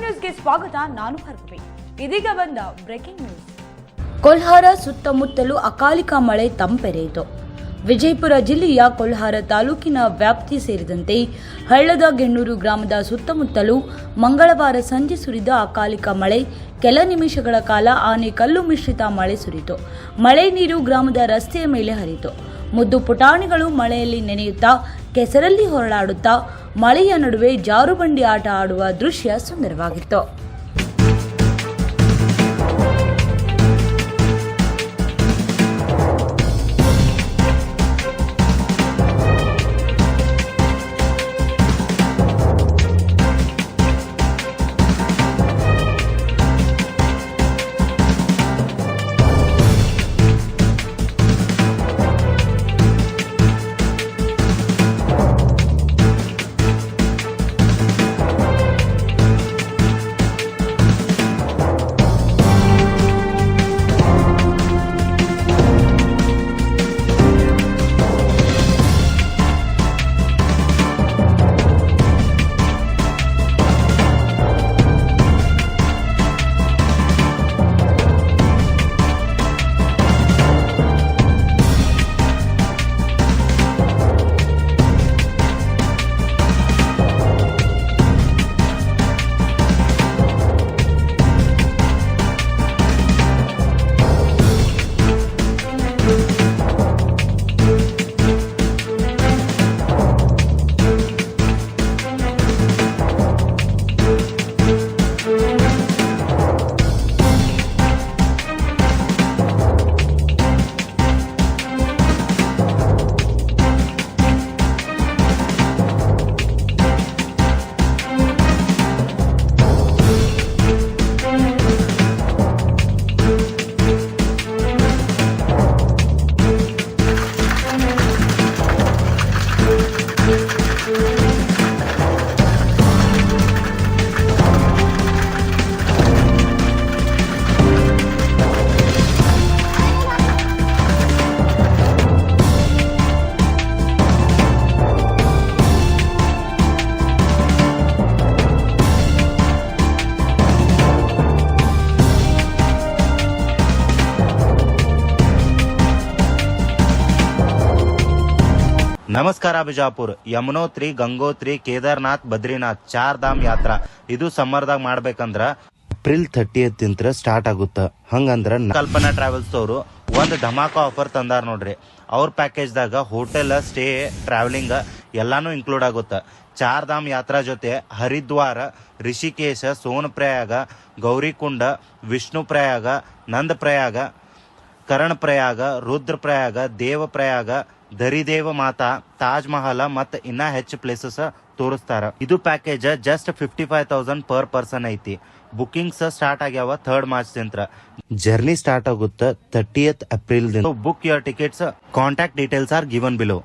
ನ್ಯೂಸ್ಗೆ ಸ್ವಾಗತ. ನಾನು ಭಾರ್ಗವಿ. ಇದೀಗ ಬಂದ ಬ್ರೇಕಿಂಗ್ ನ್ಯೂಸ್. ಕೊಲ್ಹಾರ ಸುತ್ತಮುತ್ತಲೂ ಅಕಾಲಿಕ ಮಳೆ ತಂಪೆರೆಯಿತು. ವಿಜಯಪುರ ಜಿಲ್ಲೆಯ ಕೊಲ್ಹಾರ ತಾಲೂಕಿನ ವ್ಯಾಪ್ತಿ ಸೇರಿದಂತೆ ಹಳ್ಳದ ಗೆಣ್ಣೂರು ಗ್ರಾಮದ ಸುತ್ತಮುತ್ತಲೂ ಮಂಗಳವಾರ ಸಂಜೆ ಸುರಿದ ಅಕಾಲಿಕ ಮಳೆ ಕೆಲ ನಿಮಿಷಗಳ ಕಾಲ ಆನೆಕಲ್ಲು ಮಿಶ್ರಿತ ಮಳೆ ಸುರಿಯಿತು. ಮಳೆ ನೀರು ಗ್ರಾಮದ ರಸ್ತೆಯ ಮೇಲೆ ಹರಿಯಿತು. ಮುದ್ದು ಪುಟಾಣಿಗಳು ಮಳೆಯಲ್ಲಿ ನೆನೆಯುತ್ತಾ ಕೆಸರಲ್ಲಿ ಹೊರಳಾಡುತ್ತಾ ಮಳೆಯ ನಡುವೆ ಜಾರುಬಂಡಿ ಆಟ ಆಡುವ ದೃಶ್ಯ ಸುಂದರವಾಗಿತ್ತು. ನಮಸ್ಕಾರ. ಬಿಜಾಪುರ ಯಮುನೋತ್ರಿ, ಗಂಗೋತ್ರಿ, ಕೇದಾರ್ನಾಥ್, ಬದ್ರಿನಾಥ್ 4 ಧಾಮ್ ಯಾತ್ರಾ ಇದು ಸಮ್ಮರ್ದಾಗ ಮಾಡ್ಬೇಕಂದ್ರ ಏಪ್ರಿಲ್ 30th ಸ್ಟಾರ್ಟ್ ಆಗುತ್ತ. ಹಂಗಂದ್ರ ಕಲ್ಪನಾ ಟ್ರಾವೆಲ್ಸ್ ಅವರು ಒಂದು ಧಮಾಕ ಆಫರ್ ತಂದಾರ ನೋಡ್ರಿ. ಅವ್ರ ಪ್ಯಾಕೇಜ್ ದಾಗ ಹೋಟೆಲ್, ಸ್ಟೇ, ಟ್ರಾವೆಲಿಂಗ್ ಎಲ್ಲಾನು ಇನ್ಕ್ಲೂಡ್ ಆಗುತ್ತ. 4 ಧಾಮ್ ಯಾತ್ರಾ ಜೊತೆ ಹರಿದ್ವಾರ, ರಿಷಿಕೇಶ, ಸೋನಪ್ರಯಾಗ, ಗೌರಿಕುಂಡ, ವಿಷ್ಣು ಪ್ರಯಾಗ, ನಂದ ಪ್ರಯಾಗ, ಕರಣ್ ಪ್ರಯಾಗ, ರುದ್ರ ಪ್ರಯಾಗ, ದೇವ ಪ್ರಯಾಗ, ದರಿದೇವ ಮಾತಾ, ತಾಜ್ ಮಹಲ್ ಮತ್ತ ಇನ್ನ ಹೆಚ್ಚು ಪ್ಲೇಸಸ್ ತೋರಿಸ್ತಾರ. ಇದು ಪ್ಯಾಕೇಜ್ ಜಸ್ಟ್ 55,000 ಪರ್ ಪರ್ಸನ್ ಐತಿ. ಬುಕಿಂಗ್ಸ್ ಸ್ಟಾರ್ಟ್ ಆಗ್ಯಾವ 3rd ಮಾರ್ಚ್. ಜರ್ನಿ ಸ್ಟಾರ್ಟ್ ಆಗುತ್ತ 30th April. Book your tickets. Contact details are given below.